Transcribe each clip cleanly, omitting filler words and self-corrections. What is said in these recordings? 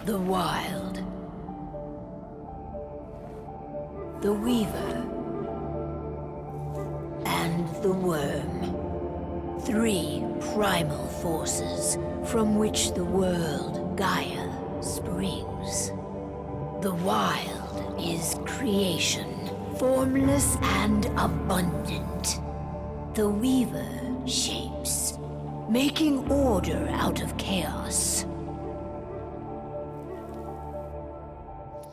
The Wild. The Weaver. And the Worm. 3 primal forces from which the world, Gaia, springs. The Wild is creation, formless and abundant. The Weaver shapes, making order out of chaos.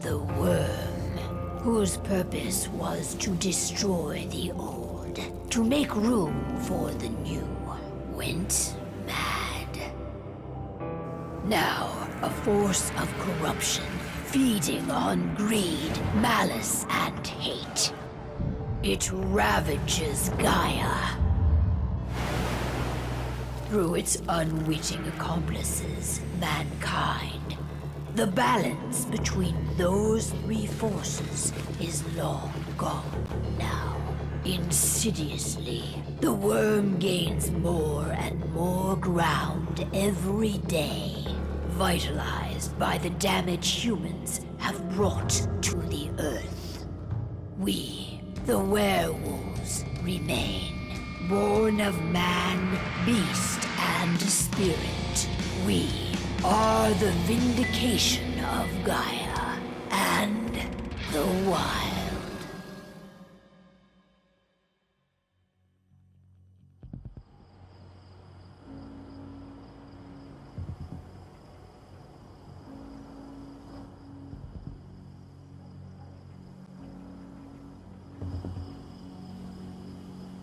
The Worm, whose purpose was to destroy the old, to make room for the new, went mad. Now, a force of corruption, feeding on greed, malice, and hate. It ravages Gaia. Through its unwitting accomplices, mankind, the balance between those 3 forces is long gone now. Insidiously, the Worm gains more and more ground every day, vitalized by the damage humans have brought to the Earth. We, the werewolves, remain, born of man, beast, and spirit. We are the vindication of Gaia and the Wild.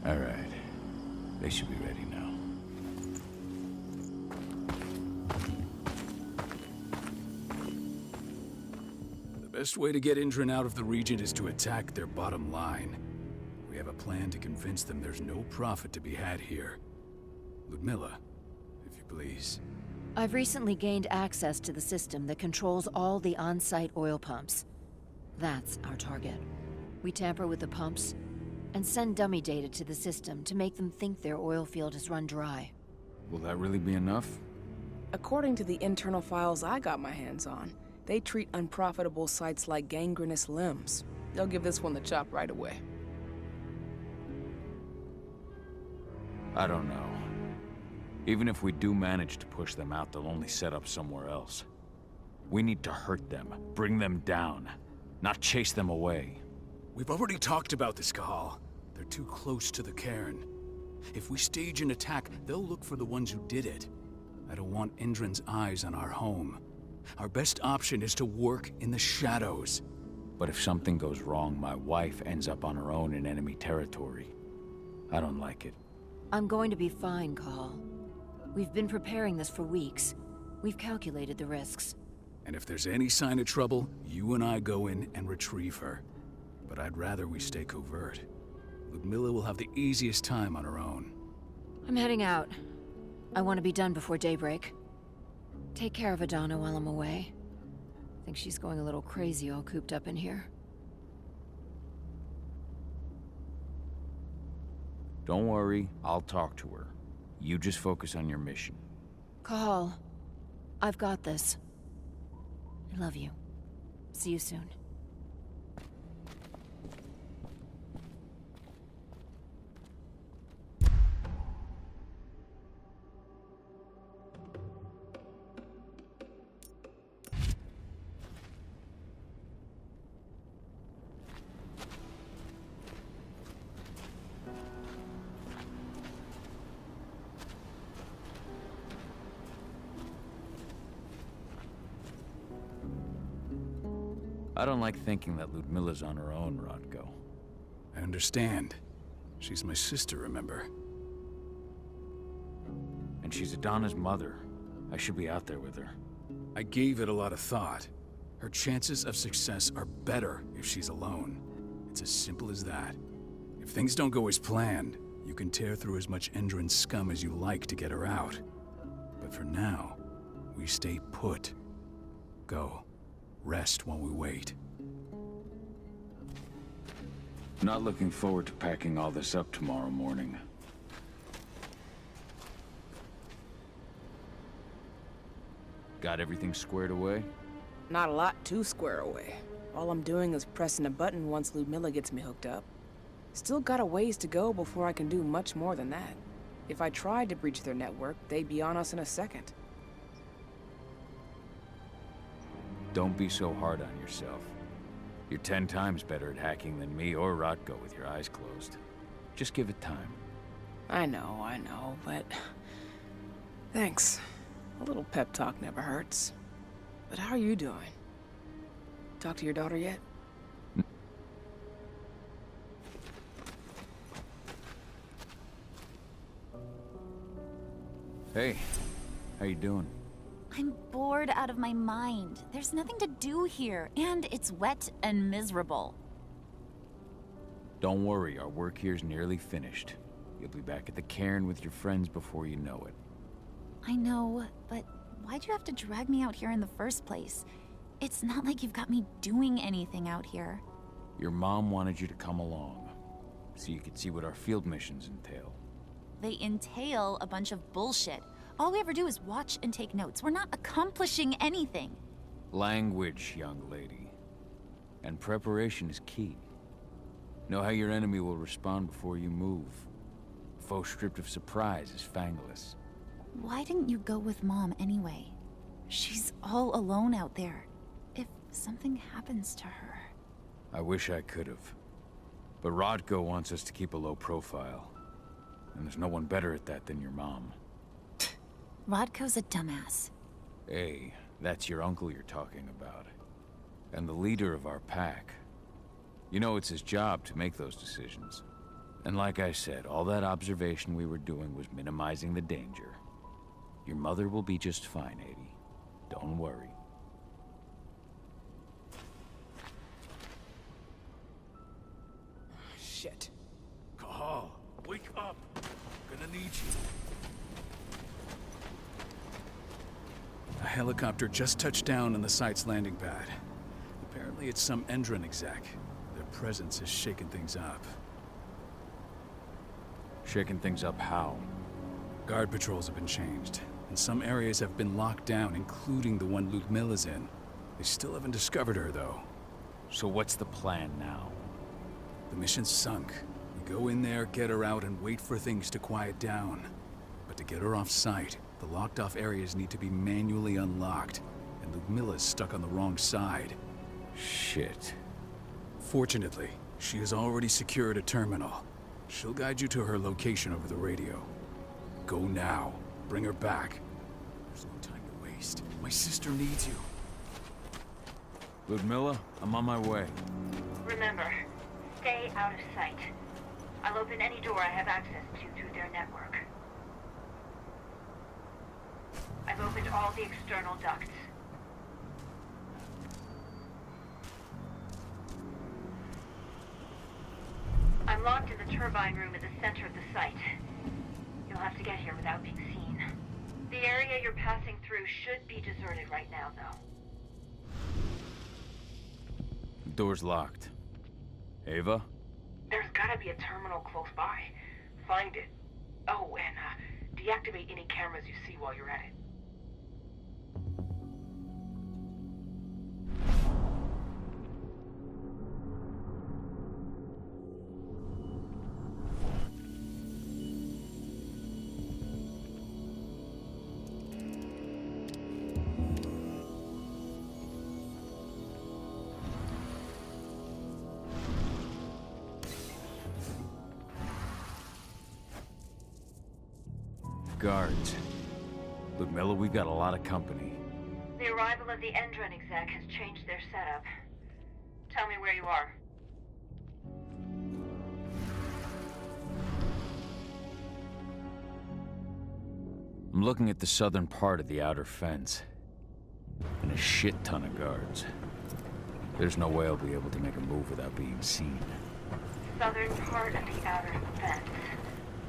All right. They should be ready now. The best way to get Indran out of the region is to attack their bottom line. We have a plan to convince them there's no profit to be had here. Ludmilla, if you please. I've recently gained access to the system that controls all the on-site oil pumps. That's our target. We tamper with the pumps and send dummy data to the system to make them think their oil field has run dry. Will that really be enough? According to the internal files I got my hands on, they treat unprofitable sites like gangrenous limbs. They'll give this one the chop right away. I don't know. Even if we do manage to push them out, they'll only set up somewhere else. We need to hurt them, bring them down, not chase them away. We've already talked about this, Cahal. They're too close to the cairn. If we stage an attack, they'll look for the ones who did it. I don't want Indran's eyes on our home. Our best option is to work in the shadows. But if something goes wrong, my wife ends up on her own in enemy territory. I don't like it. I'm going to be fine, Cahal. We've been preparing this for weeks. We've calculated the risks. And if there's any sign of trouble, you and I go in and retrieve her. But I'd rather we stay covert. Ludmilla will have the easiest time on her own. I'm heading out. I want to be done before daybreak. Take care of Adana while I'm away. I think she's going a little crazy all cooped up in here. Don't worry, I'll talk to her. You just focus on your mission. Cahal, I've got this. I love you. See you soon. I don't like thinking that Ludmilla's on her own, Rodko. I understand. She's my sister, remember? And she's Adana's mother. I should be out there with her. I gave it a lot of thought. Her chances of success are better if she's alone. It's as simple as that. If things don't go as planned, you can tear through as much Indran scum as you like to get her out. But for now, we stay put. Go. Rest while we wait. Not looking forward to packing all this up tomorrow morning. Got everything squared away? Not a lot to square away. All I'm doing is pressing a button once Ludmilla gets me hooked up. Still got a ways to go before I can do much more than that. If I tried to breach their network, they'd be on us in a second. Don't be so hard on yourself. You're 10 times better at hacking than me or Rotko with your eyes closed. Just give it time. I know, but... Thanks. A little pep talk never hurts. But how are you doing? Talk to your daughter yet? Hey, how you doing? I'm bored out of my mind. There's nothing to do here, and it's wet and miserable. Don't worry, our work here's nearly finished. You'll be back at the cairn with your friends before you know it. I know, but why'd you have to drag me out here in the first place? It's not like you've got me doing anything out here. Your mom wanted you to come along, so you could see what our field missions entail. They entail a bunch of bullshit. All we ever do is watch and take notes. We're not accomplishing anything. Language, young lady. And preparation is key. Know how your enemy will respond before you move. Foe stripped of surprise is fangless. Why didn't you go with Mom anyway? She's all alone out there. If something happens to her... I wish I could have. But Rodko wants us to keep a low profile. And there's no one better at that than your mom. Rodko's a dumbass. Hey, that's your uncle you're talking about. And the leader of our pack. You know it's his job to make those decisions. And like I said, all that observation we were doing was minimizing the danger. Your mother will be just fine, Adie. Don't worry. Shit. Cahal, wake up! Gonna need you. A helicopter just touched down on the site's landing pad. Apparently it's some Endron exec. Their presence is shaking things up. Shaking things up how? Guard patrols have been changed, and some areas have been locked down, including the one Ludmilla's in. They still haven't discovered her, though. So what's the plan now? The mission's sunk. We go in there, get her out, and wait for things to quiet down. But to get her off-site, the locked-off areas need to be manually unlocked, and Ludmilla's stuck on the wrong side. Shit. Fortunately, she has already secured a terminal. She'll guide you to her location over the radio. Go now. Bring her back. There's no time to waste. My sister needs you. Ludmilla, I'm on my way. Remember, stay out of sight. I'll open any door I have access to through their network. I've opened all the external ducts. I'm locked in the turbine room at the center of the site. You'll have to get here without being seen. The area you're passing through should be deserted right now, though. The door's locked. Ava? There's gotta be a terminal close by. Find it. Oh, and deactivate any cameras you see while you're at it. Guards. Ludmilla, we've got a lot of company. The arrival of the Endron exec has changed their setup. Tell me where you are. I'm looking at the southern part of the outer fence. And a shit ton of guards. There's no way I'll be able to make a move without being seen. Southern part of the outer fence.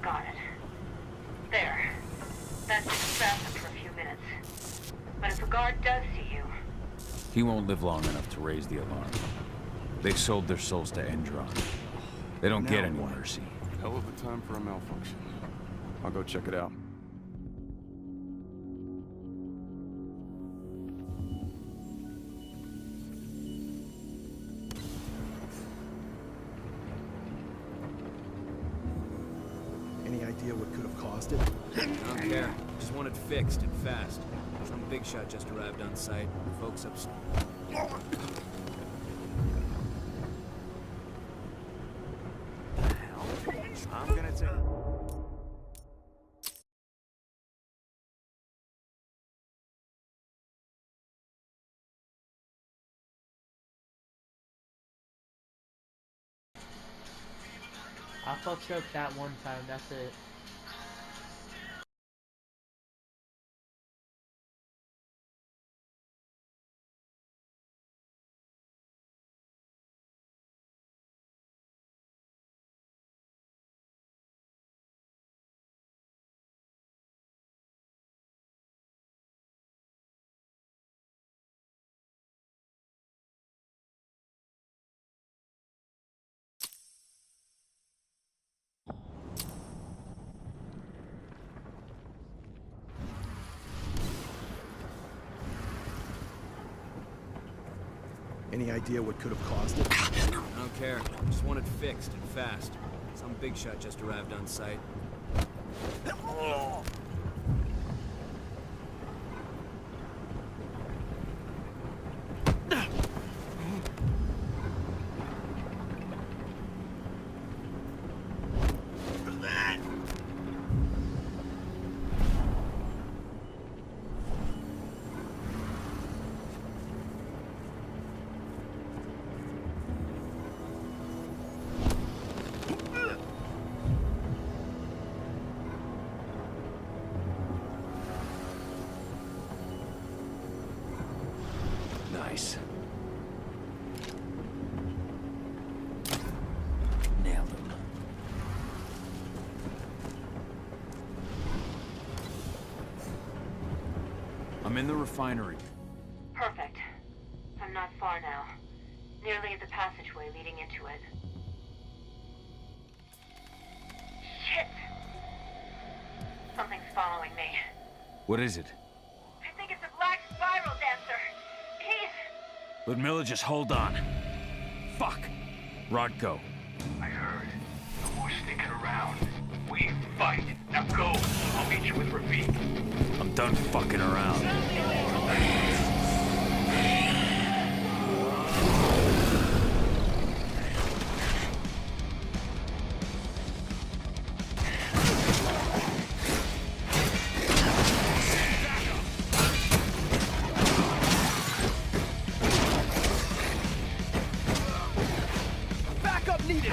Got it. There. That should distract them for a few minutes. But if a guard does see you... He won't live long enough to raise the alarm. They sold their souls to Endron. They don't get any mercy. Hell of a time for a malfunction. I'll go check it out. idea what could have caused it? I don't care. Just want it fixed and fast. Some big shot just arrived on site. Folks upstairs. I'm gonna take... I fucked up that one time, that's it. Any idea what could have caused it? I don't care. Just want it fixed and fast. Some big shot just arrived on site. Nice. Nailed him. I'm in the refinery. Perfect. I'm not far now. Nearly at the passageway leading into it. Shit! Something's following me. What is it? I think it's a black spiral dancer. He's... Ludmilla, just hold on. Fuck! Rodko. I heard. No more sticking around. We fight. Now go. I'll meet you with Rafik. I'm done fucking around. Backup needed!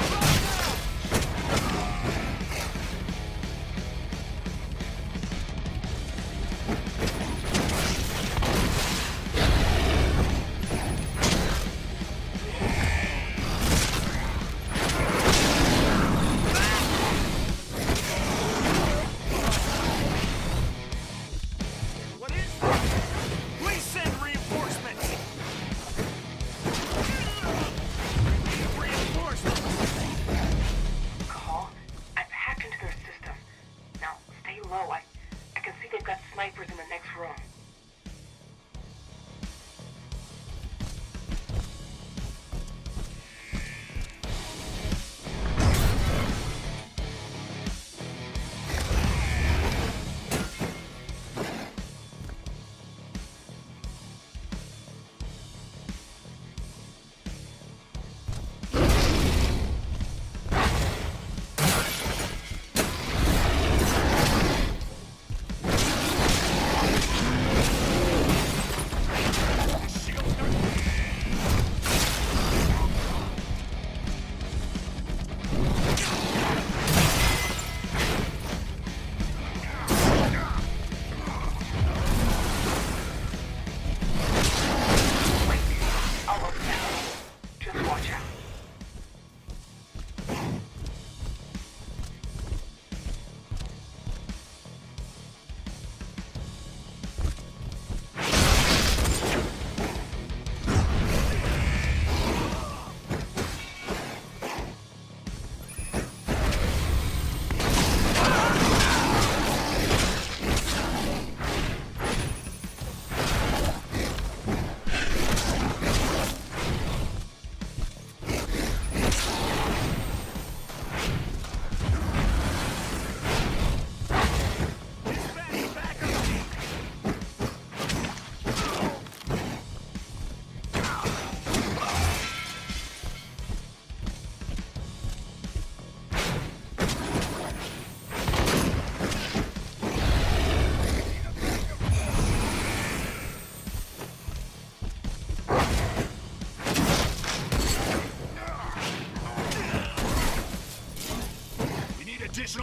Call? I've hacked into their system. Now, stay low. I can see they've got snipers in the next room.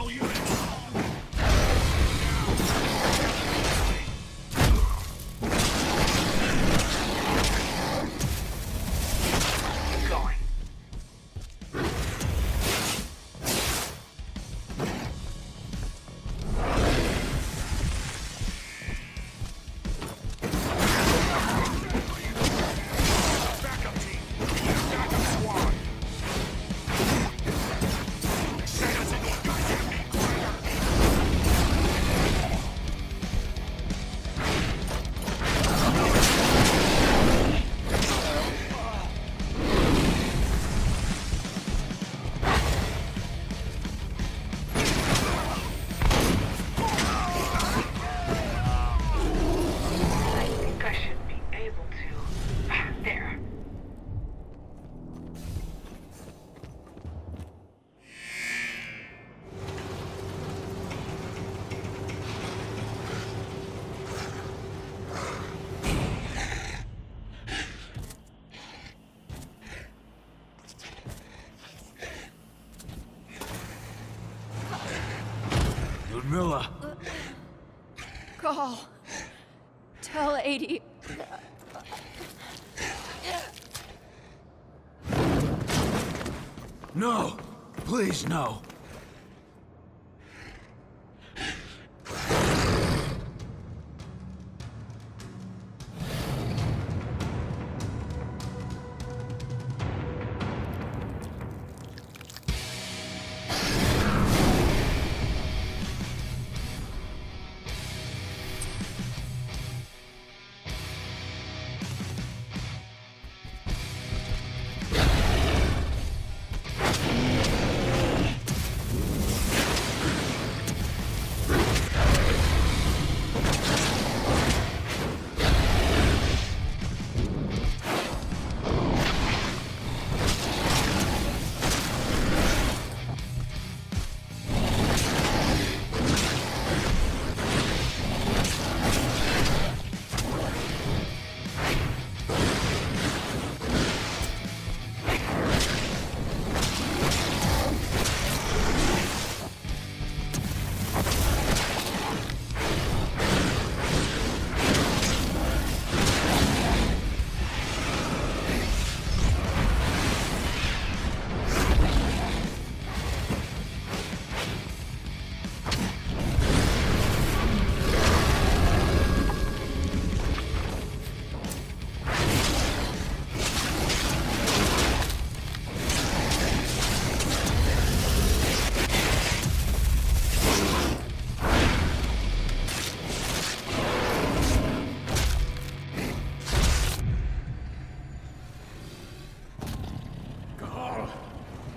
All units! Keep going. Backup team! Backup squad! I think I should be able to. There. Ludmilla! Call. Tell 80. No! Please, no!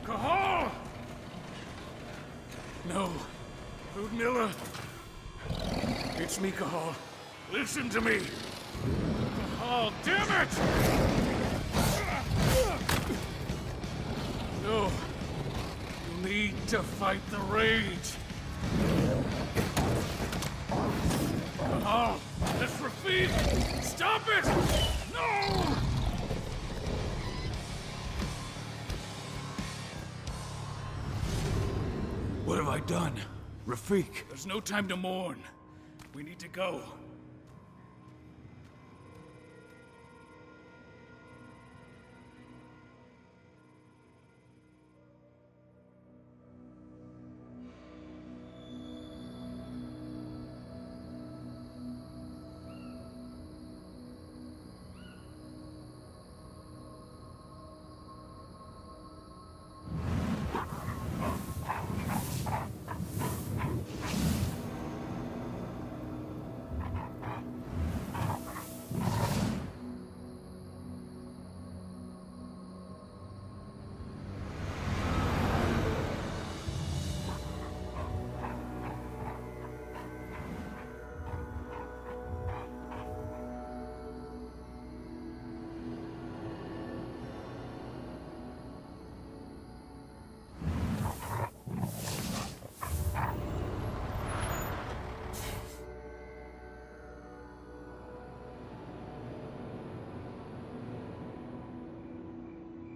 Cahal! No. Ludmilla. It's me, Cahal. Listen to me. Cahal, damn it! No. You need to fight the rage. Cahal, that's Rafik! Stop it! No! What have I done? Rafik! There's no time to mourn. We need to go.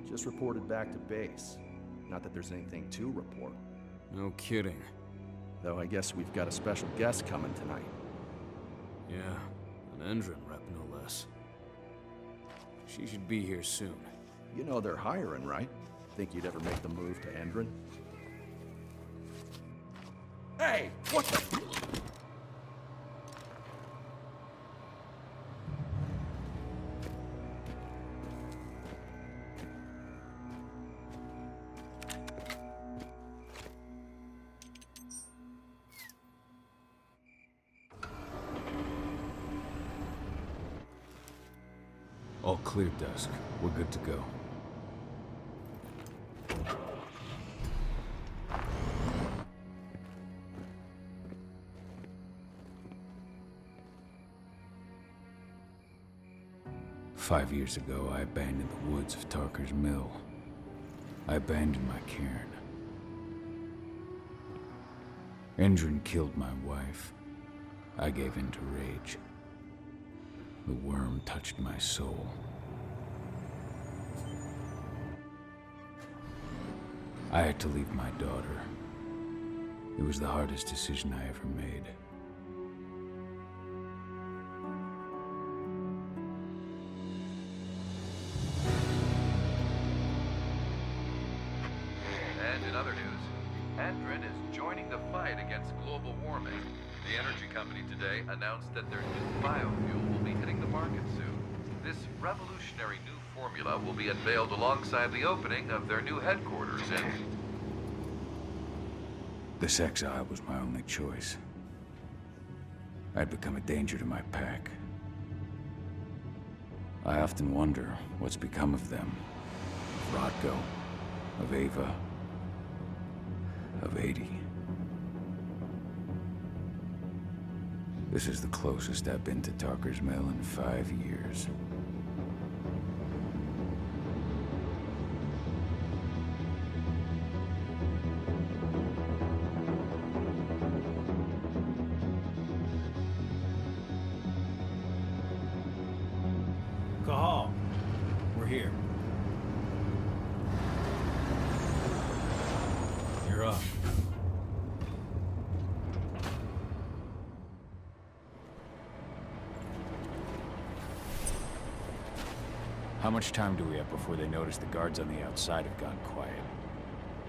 Just reported back to base. Not that there's anything to report. No kidding. Though I guess we've got a special guest coming tonight. Yeah, an Endron rep no less. She should be here soon. You know they're hiring, right? Think you'd ever make the move to Endron? Hey! What the... All clear, Dusk. We're good to go. "5 years ago, I abandoned the woods of Tarker's Mill. I abandoned my cairn. Endron killed my wife. I gave in to rage. The worm touched my soul. I had to leave my daughter. It was the hardest decision I ever made. And in other news, Endron is joining the fight against global warming. The energy company today announced that their new biofuel will be hitting the market soon. This revolutionary new formula will be unveiled alongside the opening of their new headquarters in... This exile was my only choice. I'd become a danger to my pack. I often wonder what's become of them. Of Rodko, of Ava, of 80. This is the closest I've been to Tarker's Mill in 5 years. Cahal, we're here. You're up. How much time do we have before they notice the guards on the outside have gone quiet?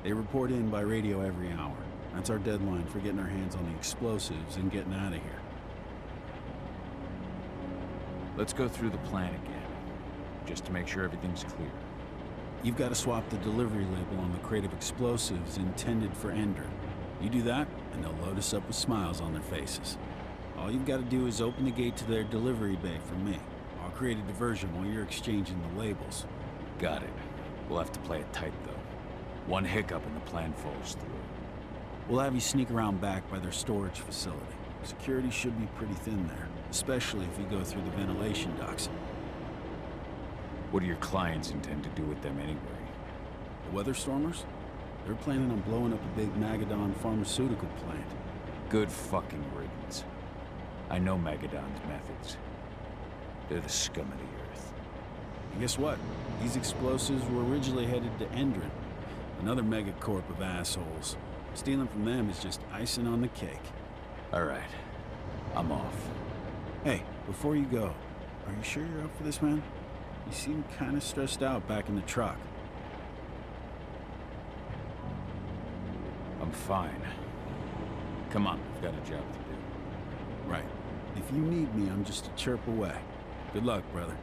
They report in by radio every hour. That's our deadline for getting our hands on the explosives and getting out of here. Let's go through the plan again, just to make sure everything's clear. You've got to swap the delivery label on the crate of explosives intended for Endron. You do that, and they'll load us up with smiles on their faces. All you've got to do is open the gate to their delivery bay for me. I'll create a diversion while you're exchanging the labels. Got it. We'll have to play it tight, though. One hiccup and the plan falls through. We'll have you sneak around back by their storage facility. Security should be pretty thin there, especially if you go through the ventilation ducts. What do your clients intend to do with them anyway? The Weatherstormers? They're planning on blowing up a big Magadon pharmaceutical plant. Good fucking riddance. I know Magadon's methods. They're the scum of the earth. And guess what? These explosives were originally headed to Endron, another megacorp of assholes. Stealing from them is just icing on the cake. All right. I'm off. Hey, before you go, are you sure you're up for this, man? You seem kind of stressed out back in the truck. I'm fine. Come on, I've got a job to do. Right. If you need me, I'm just a chirp away. Good luck, brother.